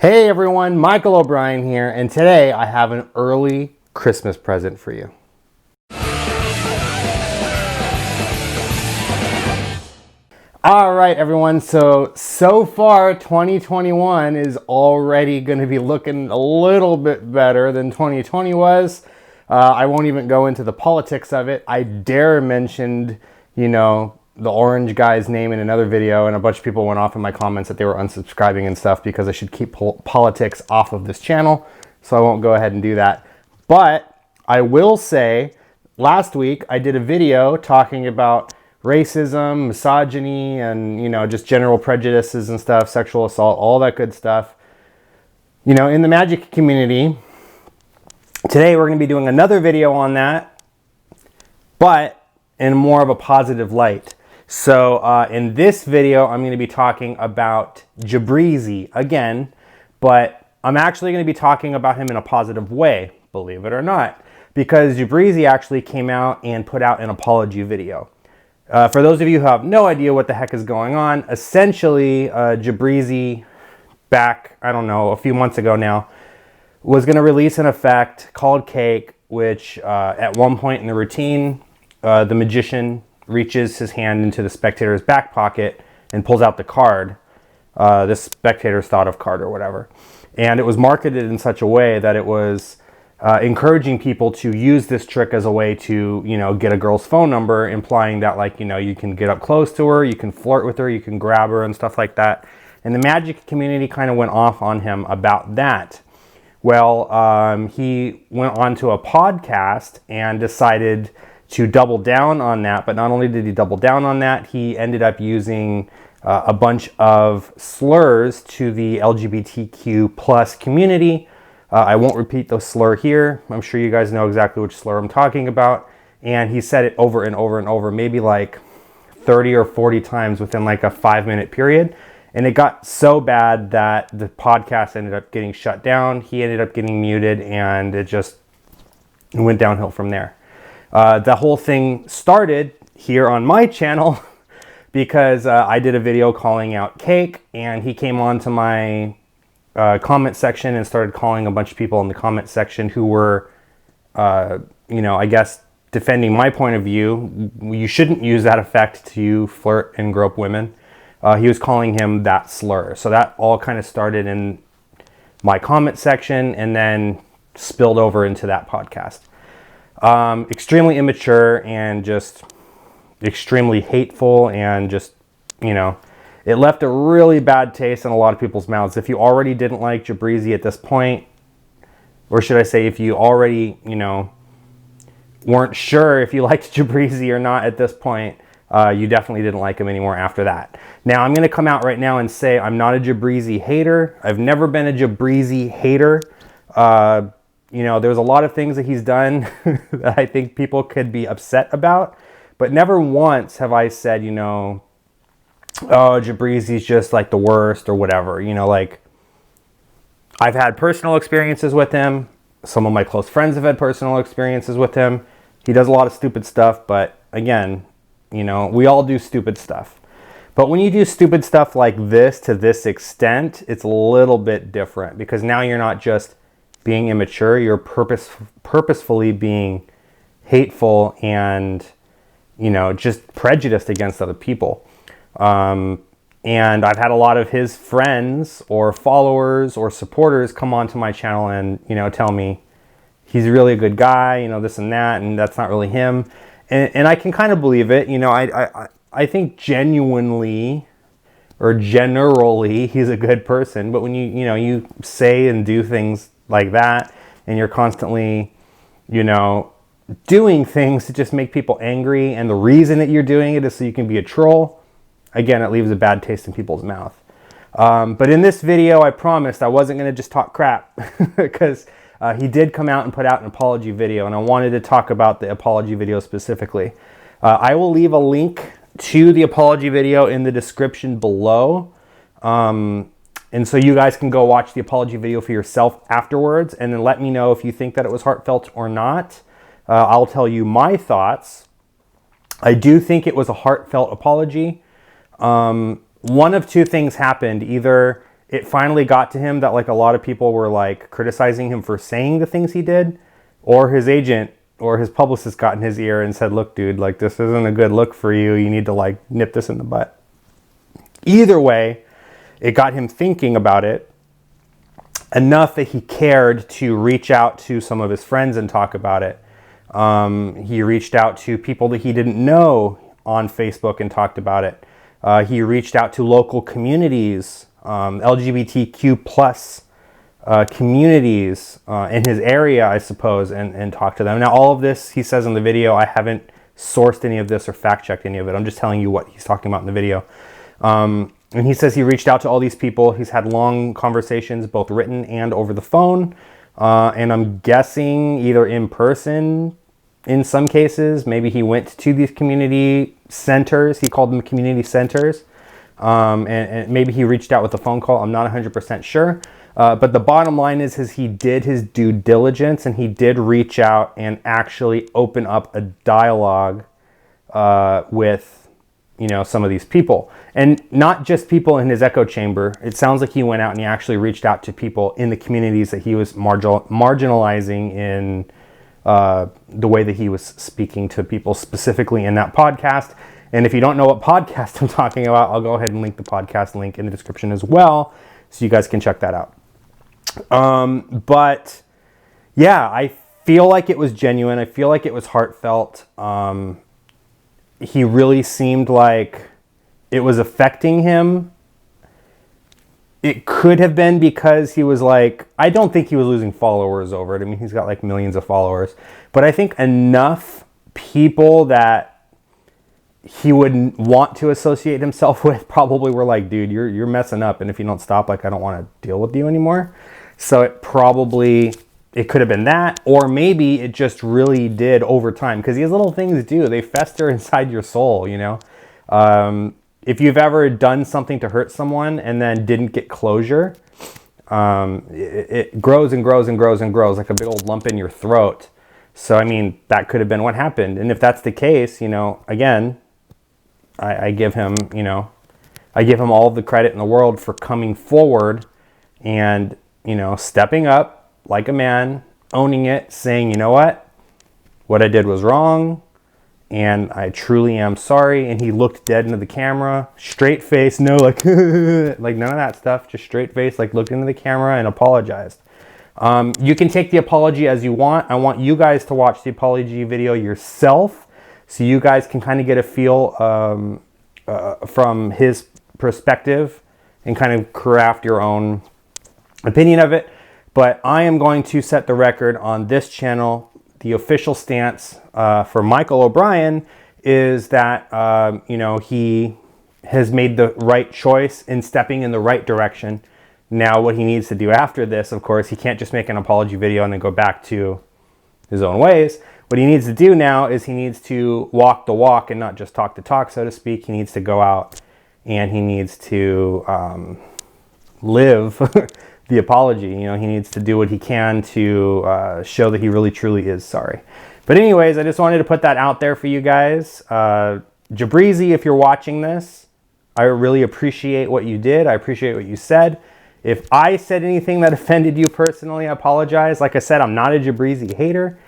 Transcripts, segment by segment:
Hey everyone, Michael O'Brien here, and today I have an early Christmas present for you. All right everyone, so far 2021 is already going to be looking a little bit better than 2020 was. I won't even go into the politics of it. I dare mentioned, the orange guy's name in another video, and a bunch of people went off in my comments that they were unsubscribing and stuff because I should keep politics off of this channel, so I won't go ahead and do that. But I will say, last week I did a video talking about racism, misogyny, and just general prejudices and stuff, sexual assault, all that good stuff, in the magic community. Today we're going to be doing another video on that, but in more of a positive light. So in this video, I'm going to be talking about Jibrizi again, but I'm actually going to be talking about him in a positive way, believe it or not, because Jibrizi actually came out and put out an apology video. For those of you who have no idea what the heck is going on, essentially Jibrizi, back, I don't know, a few months ago now, was going to release an effect called Cake, which at one point in the routine, the magician reaches his hand into the spectator's back pocket and pulls out the card, this spectator's thought of card or whatever. And it was marketed in such a way that it was encouraging people to use this trick as a way to, get a girl's phone number, implying that, like, you can get up close to her, you can flirt with her, you can grab her and stuff like that. And the magic community kind of went off on him about that. Well, he went on to a podcast and decided to double down on that, but not only did he double down on that, he ended up using a bunch of slurs to the LGBTQ plus community. I won't repeat the slur here. I'm sure you guys know exactly which slur I'm talking about. And he said it over and over and over, maybe like 30 or 40 times within like a 5-minute period. And it got so bad that the podcast ended up getting shut down. He ended up getting muted, and it just went downhill from there. The whole thing started here on my channel because I did a video calling out Cake, and he came on to my comment section and started calling a bunch of people in the comment section who were, I guess, defending my point of view. You shouldn't use that effect to flirt and grope women. He was calling him that slur. So that all kind of started in my comment section and then spilled over into that podcast. Extremely immature and just extremely hateful, and just, it left a really bad taste in a lot of people's mouths. If you already didn't like Jabrizi at this point, or should I say if you already, weren't sure if you liked Jabrizi or not at this point, you definitely didn't like him anymore after that. Now, I'm going to come out right now and say I'm not a Jabrizi hater. I've never been a Jabrizi hater. There's a lot of things that he's done that I think people could be upset about, but never once have I said, oh, Jabrizi's just like the worst or whatever. I've had personal experiences with him. Some of my close friends have had personal experiences with him. He does a lot of stupid stuff, but again, we all do stupid stuff. But when you do stupid stuff like this to this extent, it's a little bit different, because now you're not just being immature, you're purposefully being hateful and, just prejudiced against other people. And I've had a lot of his friends or followers or supporters come onto my channel and, tell me he's really a good guy, this and that, and that's not really him. And I can kind of believe it. I think genuinely or generally he's a good person. But when you say and do things like that, and you're constantly, doing things to just make people angry, and the reason that you're doing it is so you can be a troll, again, it leaves a bad taste in people's mouth. But in this video, I promised I wasn't going to just talk crap, because he did come out and put out an apology video, and I wanted to talk about the apology video specifically. I will leave a link to the apology video in the description below. And so you guys can go watch the apology video for yourself afterwards, and then let me know if you think that it was heartfelt or not. I'll tell you my thoughts. I do think it was a heartfelt apology. One of two things happened. Either it finally got to him that like a lot of people were like criticizing him for saying the things he did, or his agent or his publicist got in his ear and said, look, dude, like this isn't a good look for you. You need to like nip this in the butt. Either way, it got him thinking about it enough that he cared to reach out to some of his friends and talk about it. He reached out to people that he didn't know on Facebook and talked about it. He reached out to local communities, LGBTQ plus communities in his area, I suppose, and talked to them. Now, all of this, he says in the video, I haven't sourced any of this or fact-checked any of it. I'm just telling you what he's talking about in the video. And he says he reached out to all these people. He's had long conversations, both written and over the phone. And I'm guessing either in person in some cases. Maybe he went to these community centers. He called them community centers. And maybe he reached out with a phone call. I'm not 100% sure. But the bottom line is he did his due diligence, and he did reach out and actually open up a dialogue with, you know, some of these people. And not just people in his echo chamber. It sounds like he went out and he actually reached out to people in the communities that he was marginalizing in the way that he was speaking to people specifically in that podcast. And if you don't know what podcast I'm talking about, I'll go ahead and link the podcast link in the description as well, so you guys can check that out. But yeah, I feel like it was genuine. I feel like it was heartfelt. He really seemed like it was affecting him. It could have been because he was like, I don't think he was losing followers over it. I mean, he's got like millions of followers, but I think enough people that he would want to associate himself with probably were like, dude, you're messing up. And if you don't stop, like, I don't want to deal with you anymore. So it could have been that, or maybe it just really did over time, because these little things they fester inside your soul, you know? If you've ever done something to hurt someone and then didn't get closure, it grows and grows and grows and grows like a big old lump in your throat. So, I mean, that could have been what happened. And if that's the case, you know, again, I give him, you know, I give him all the credit in the world for coming forward and, you know, stepping up like a man, owning it, saying, you know what I did was wrong, and I truly am sorry. And he looked dead into the camera, straight face, no like, like none of that stuff, just straight face, like looked into the camera and apologized. You can take the apology as you want. I want you guys to watch the apology video yourself, so you guys can kind of get a feel from his perspective and kind of craft your own opinion of it. But I am going to set the record on this channel. The official stance for Michael O'Brien is that, you know, he has made the right choice in stepping in the right direction. Now, what he needs to do after this, of course, he can't just make an apology video and then go back to his own ways. What he needs to do now is he needs to walk the walk and not just talk the talk, so to speak. He needs to go out and he needs to live the apology. You know, he needs to do what he can to show that he really truly is sorry. But anyways, I just wanted to put that out there for you guys. Jabrizi, if you're watching this, I really appreciate what you did. I appreciate what you said. If I said anything that offended you personally, I apologize. Like I said, I'm not a Jibrizi hater.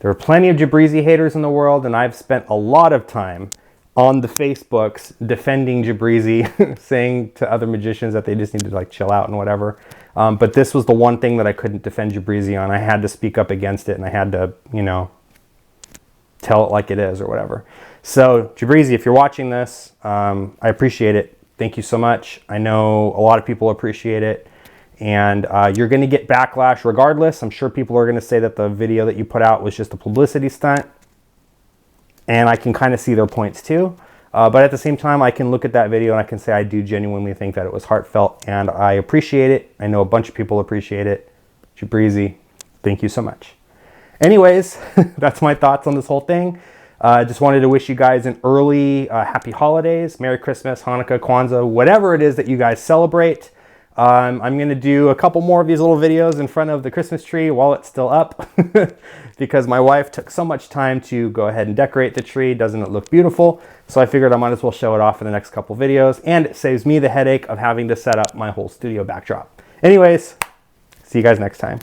There are plenty of Jibrizi haters in the world, and I've spent a lot of time on the Facebooks defending Jibrizi, saying to other magicians that they just need to like chill out and whatever. But this was the one thing that I couldn't defend Jibrizi on. I had to speak up against it, and I had to, you know, tell it like it is or whatever. So Jibrizi, if you're watching this, I appreciate it. Thank you so much. I know a lot of people appreciate it, and you're going to get backlash regardless. I'm sure people are going to say that the video that you put out was just a publicity stunt, and I can kind of see their points too. But at the same time, I can look at that video and I can say I do genuinely think that it was heartfelt, and I appreciate it. I know a bunch of people appreciate it. Jibrizi, thank you so much. Anyways, that's my thoughts on this whole thing. I just wanted to wish you guys an early happy holidays, Merry Christmas, Hanukkah, Kwanzaa, whatever it is that you guys celebrate. I'm going to do a couple more of these little videos in front of the Christmas tree while it's still up because my wife took so much time to go ahead and decorate the tree. Doesn't it look beautiful? So I figured I might as well show it off in the next couple videos, and it saves me the headache of having to set up my whole studio backdrop. Anyways, see you guys next time.